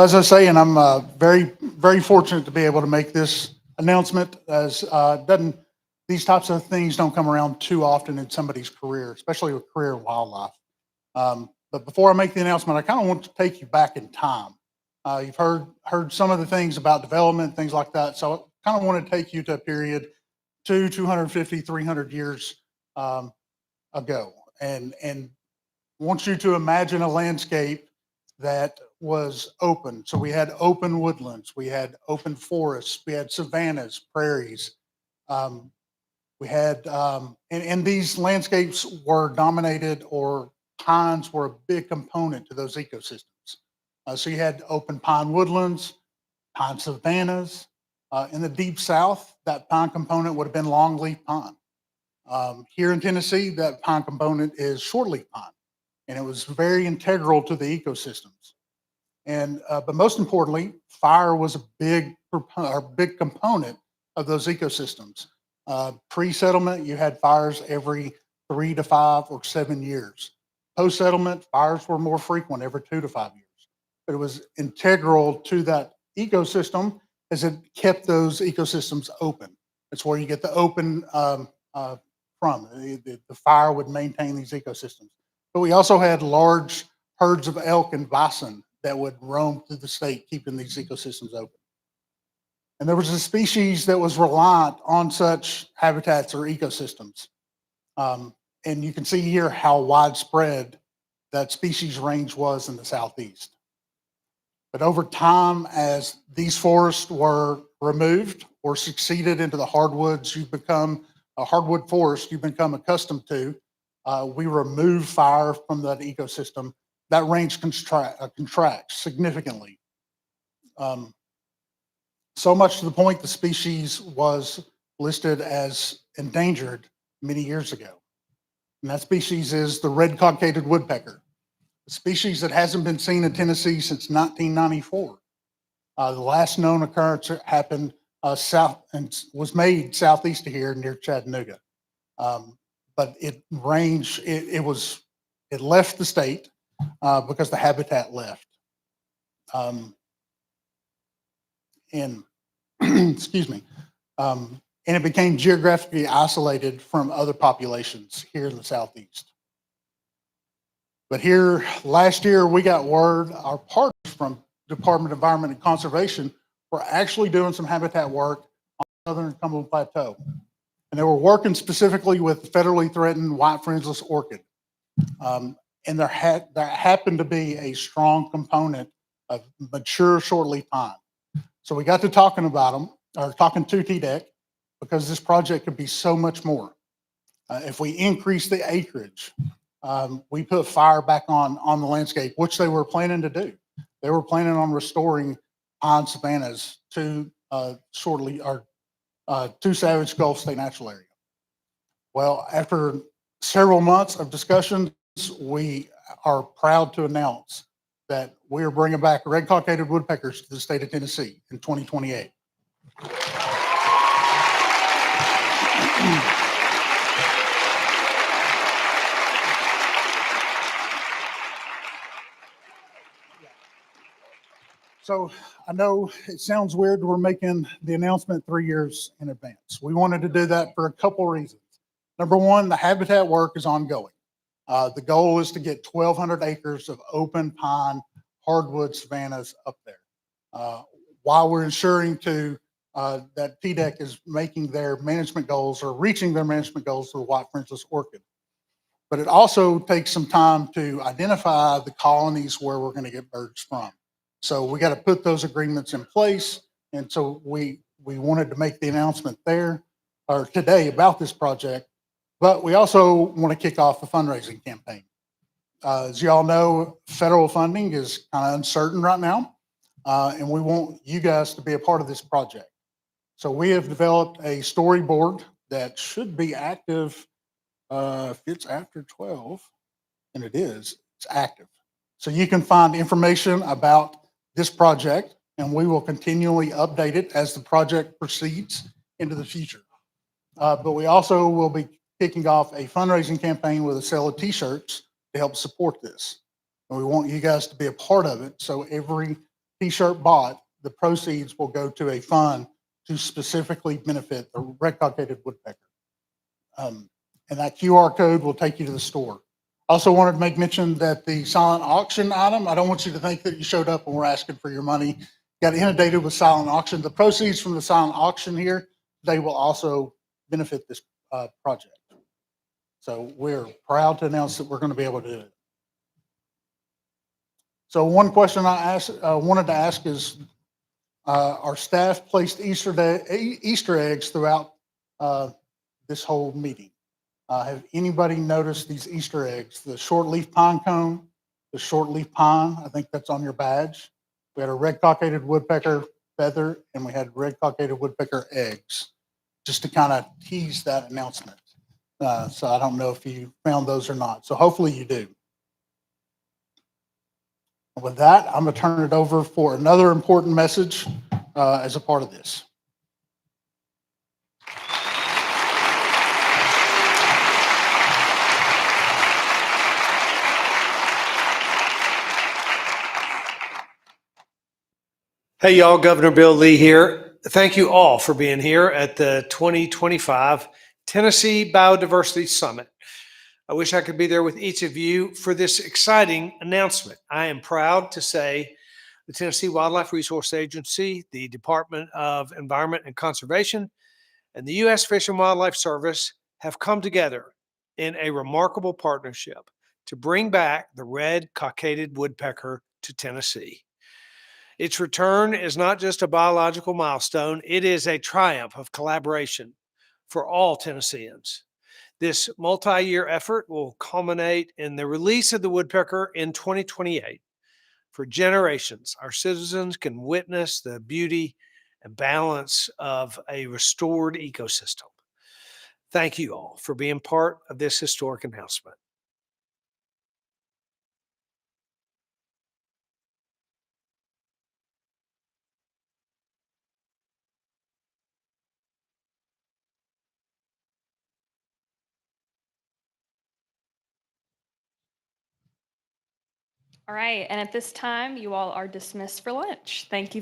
As I say, and I'm very fortunate to be able to make this announcement. As doesn't these types of things don't come around too often in somebody's career, especially a career in wildlife. But before I make the announcement, I kind of want to take you back in time. You've heard some of the things about development, things like that. So I kind of want to take you to a period 250, 300 years um, ago, and want you to imagine a landscape that was open. So we had open woodlands, we had open forests, we had savannas, prairies. Um, we had, and these landscapes were dominated, or pines were a big component to those ecosystems. So you had open pine woodlands, pine savannas. In the deep south, that pine component would have been longleaf pine. Here in Tennessee, that pine component is shortleaf pine, and it was very integral to the ecosystems. And but most importantly, fire was a big component of those ecosystems. Pre-settlement, you had fires every 3 to 5 or 7 years. Post-settlement, fires were more frequent, every 2 to 5 years. But it was integral to that ecosystem, as it kept those ecosystems open. That's where you get the open from. The fire would maintain these ecosystems. But we also had large herds of elk and bison that would roam through the state, keeping these ecosystems open. And there was a species that was reliant on such habitats or ecosystems. And you can see here how widespread that species range was in the Southeast. But over time, as these forests were removed or succeeded into the hardwoods, you become a hardwood forest you become accustomed to. We remove fire from that ecosystem. That range contracts significantly. So much to the point the species was listed as endangered many years ago. And that species is the red cockaded woodpecker, a species that hasn't been seen in Tennessee since 1994. The last known occurrence happened south and was made southeast of here near Chattanooga. But it left the state because the habitat left. And excuse me, and it became geographically isolated from other populations here in the Southeast. But here, last year, we got word, our partners from Department of Environment and Conservation were actually doing some habitat work on the Southern Cumberland Plateau. And they were working specifically with federally threatened white fringeless orchid. And there happened to be a strong component of mature shortleaf pine. So we got to talking about them, or talking to TDEC, because this project could be so much more. If we increase the acreage, we put fire back on the landscape, which they were planning to do. They were planning on restoring pine savannas to to Savage Gulf State Natural Area. Well, after several months of discussions, we are proud to announce that we are bringing back red cockaded woodpeckers to the state of Tennessee in 2028. So I know it sounds weird, we're making the announcement 3 years in advance. We wanted to do that for a couple reasons. Number one, the habitat work is ongoing. The goal is to get 1,200 acres of open pine hardwood savannas up there. While we're ensuring that TDEC is making their management goals or reaching their management goals for the white fringeless orchid. But it also takes some time to identify the colonies where we're going to get birds from. So we got to put those agreements in place. And so we wanted to make the announcement there or today about this project, but we also want to kick off a fundraising campaign. As you all know, federal funding is kind of uncertain right now, and we want you guys to be a part of this project. So we have developed a storyboard that should be active if it's after 12, and it's active. So you can find information about this project, and we will continually update it as the project proceeds into the future. But we also will be kicking off a fundraising campaign with a sale of t-shirts to help support this. And we want you guys to be a part of it. So every T-shirt bought, the proceeds will go to a fund to specifically benefit the red-cockaded woodpecker. And that QR code will take you to the store. Also wanted to make mention that the silent auction item, I don't want you to think that you showed up and we're asking for your money. Got inundated with silent auction. The proceeds from the silent auction here, they will also benefit this project. So we're proud to announce that we're going to be able to do it. So one question I wanted to ask is, our staff placed Easter eggs throughout this whole meeting. Have anybody noticed these Easter eggs? The short-leaf pine cone, the short-leaf pine, I think that's on your badge. We had a red-cockaded woodpecker feather, and we had red-cockaded woodpecker eggs, just to kind of tease that announcement. So I don't know if you found those or not. So hopefully you do. With that, I'm going to turn it over for another important message as a part of this. Hey, y'all, Governor Bill Lee here. Thank you all for being here at the 2025 Tennessee Biodiversity Summit. I wish I could be there with each of you for this exciting announcement. I am proud to say the Tennessee Wildlife Resource Agency, the Department of Environment and Conservation, and the U.S. Fish and Wildlife Service have come together in a remarkable partnership to bring back the red-cockaded woodpecker to Tennessee. Its return is not just a biological milestone, it is a triumph of collaboration for all Tennesseans. This multi-year effort will culminate in the release of the woodpecker in 2028. For generations, our citizens can witness the beauty and balance of a restored ecosystem. Thank you all for being part of this historic announcement. All right, and at this time, you all are dismissed for lunch. Thank you.